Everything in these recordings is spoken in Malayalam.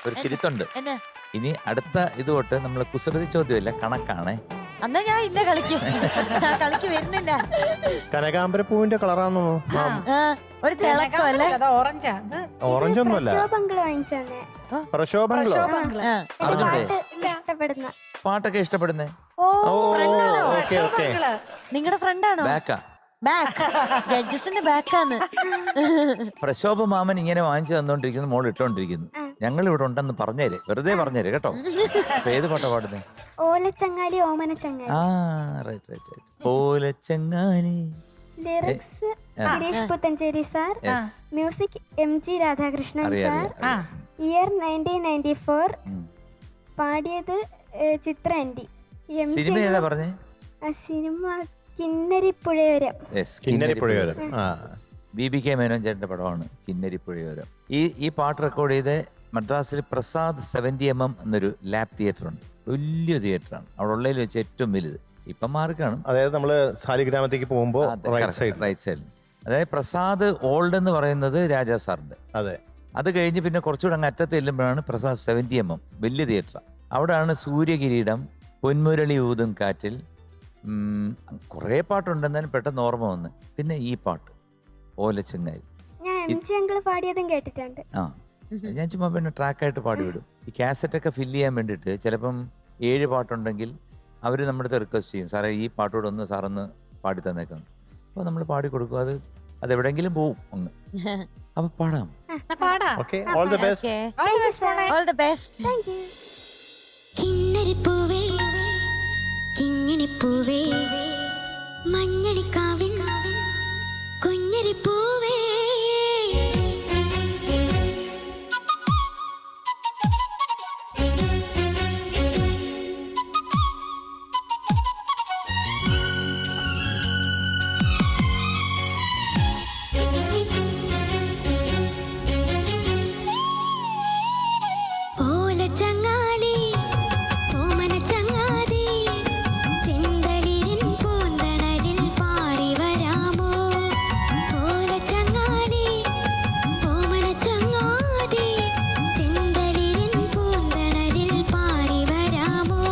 ഒരു തിരുത്തുണ്ട്. എന്നെ ഇനി അടുത്ത ഇത് തൊട്ട് നമ്മൾ കുസൃതി ചോദ്യമല്ല, കണക്കാണേ. അന്നാ ഞാൻ ഇല്ല കളിക്ക്. ഞാൻ കളിക്ക് വരുന്നില്ല. കനകാമ്പരപ്പൂവിന്റെ കളറാന്നോ? ആ, ഒരു തിളക്കമല്ലേ? ഓറഞ്ചാ ഓറഞ്ച് ഒന്നുമല്ല, പ്രശോഭങ്ങൾ വാങ്ങിച്ചു തന്നെ. പ്രശോഭങ്ങളോ? ആ. അറിഞ്ഞൂടെ? ഇഷ്ടപ്പെടുന്ന പാട്ടൊക്കെ ഇഷ്ടപ്പെടുന്നേ? ഓ, ഓക്കെ ഓക്കെ. നിങ്ങളുടെ ഫ്രണ്ടാണോ? ബാക്കാ. ബാക്ക് ജഡ്ജസിന്റെ ബാക്കാണ്. പ്രശോഭ മാമൻ ഇങ്ങനെ വാങ്ങിച്ചു തന്നോണ്ടിരിക്കുന്നു, മോൾ ഇട്ടോണ്ടിരിക്കുന്നു. ഞങ്ങൾ ഇവിടെ ഉണ്ടെന്ന് പറഞ്ഞേരെ, വെറുതെ പറഞ്ഞേരെ കേട്ടോ. അപ്പൊ ഏത് പാട്ടാ പാടുന്നേ? ഓലച്ചങ്ങാലി ഓമന ചങ്ങാലി. ആ റൈറ്റ് റൈറ്റ് റൈറ്റ്. ഓലച്ചങ്ങാലി. Lyrics Girish Puthenchery sir, Yes. Music MG Radhakrishnan അറിയാം സാർ, അറിയാം. ഇയർ 1994, ഉം. പാടിയത് ചിത്ര ആൻഡി. സിനിമ ഏതാ പറഞ്ഞേ? ആ സിനിമ കിന്നരിപ്പുഴയോരം. Yes, കിന്നരിപ്പുഴയോരം. ആ BBK മേനോൻ ചേട്ടന്റെ പടമാണ് കിന്നരിപ്പുഴയോരം. ഈ പാട്ട് റെക്കോർഡ് ചെയ്ത് മദ്രാസിൽ പ്രസാദ് 70mm എന്നൊരു ലാബ് തിയേറ്റർ ഉണ്ട്. വലിയ തിയേറ്ററാണ്, അവിടെ ഉള്ളതിൽ വെച്ച് ഏറ്റവും വലുത്. ഇപ്പം മാറിക്കാണും. അതായത് നമ്മള് സാലിഗ്രാമത്തേക്ക് പോകുമ്പോ റൈറ്റ് സൈഡ്. റൈറ്റ് സൈഡിൽ. അതായത് പ്രസാദ് ഓൾഡ് എന്ന് പറയുന്നത് രാജാ സാറിന്റെ. അതെ. അത് കഴിഞ്ഞ് പിന്നെ കുറച്ചുകൂടെ അങ്ങ് അറ്റത്ത് ചെല്ലുമ്പോഴാണ് പ്രസാദ് 70mm, വലിയ തിയേറ്ററാണ്. അവിടെയാണ് സൂര്യകിരീടം, പൊന്മുരളി ഊതും കാറ്റിൽ, കുറേ പാട്ടുണ്ടെന്നാലും പെട്ടെന്ന് ഓർമ്മ വന്ന്. പിന്നെ ഈ പാട്ട് ഓലച്ചങ്ങായി. ഞാൻ MG അങ്കിള് പാടിയതും കേട്ടിട്ടുണ്ട്. ആ, ഞാൻ ചുമ്മാ പിന്നെ ട്രാക്കായിട്ട് പാടിവിടും. ഈ കാസറ്റൊക്കെ ഫില്ല് ചെയ്യാൻ വേണ്ടിയിട്ട് ചിലപ്പം 7 പാട്ടുണ്ടെങ്കിൽ അവർ നമ്മുടെ അടുത്ത് റിക്വസ്റ്റ് ചെയ്യും, സാറേ ഈ പാട്ടോട് ഒന്ന് സാറൊന്ന് പാടി തന്നേക്കണം. അപ്പോൾ നമ്മൾ പാടി കൊടുക്കും. അതെവിടെയെങ്കിലും പോവും അങ്ങ്. അപ്പൊ പാടാം. പാടാ. Okay, all the best. Thank you, sir. All the best. Thank you. കിന്നരിപ്പൂവേ കിങ്ങിണിപ്പൂവേ മഞ്ഞണിക്കാവിൻ കുഞ്ഞരിപ്പൂവേ ഓലച്ചങ്ങാലി ഓമന ചങ്ങാതി ചെന്തളിരിൻ പൂന്തണലിൽ പാറി വരാമോ. ഓലച്ചങ്ങാലി ഓമന ചങ്ങാതി ചെന്തളിരിൻ പൂന്തണലിൽ പാറി വരാമോ.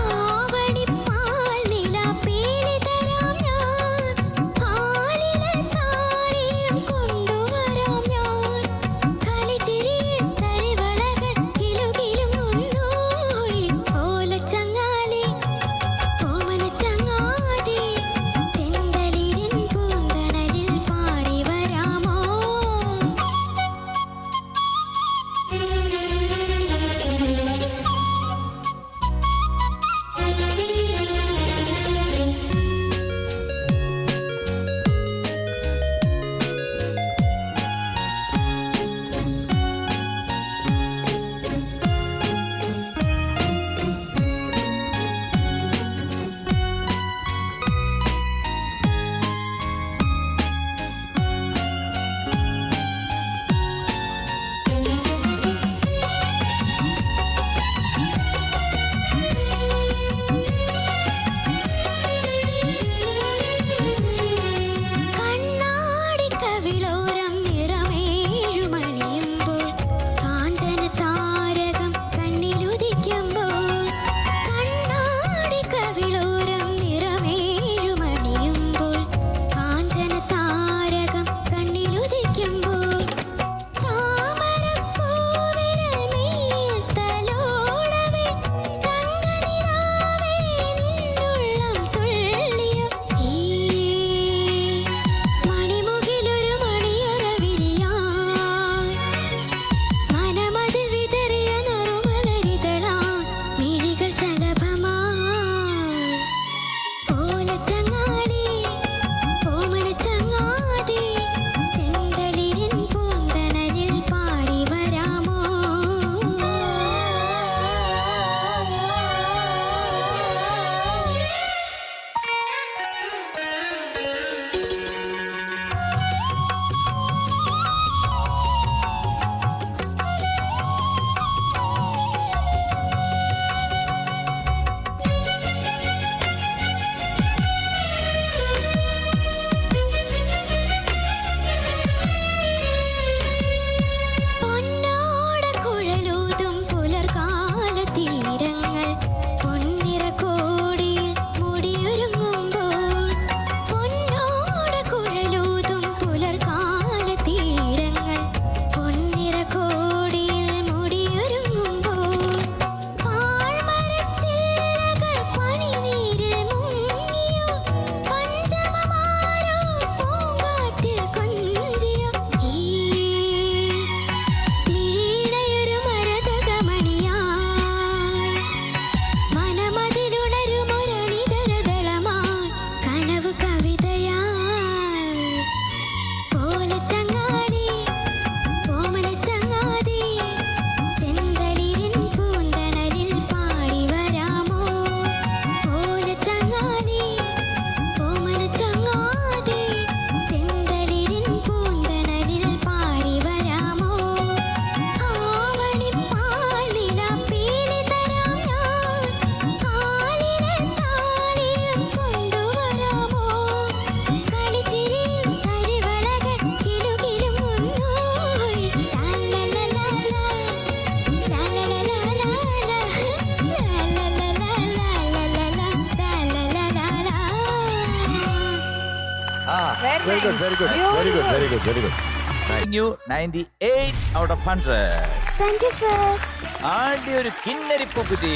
ആവണിപ്പാൽ നിലാപ്പേലി തരാം ഞാൻ, പാലിലെ താരിയും കൊണ്ടുവരാം ഞാൻ. കളിച്ചിരിയിൽ തരിവളകൾ കിലുകിലു very good very good very good very good very good You 98 out of 100. Thank you sir. ആദ്യ ഒരു കിന്നരിപ്പൂക്കുറ്റി.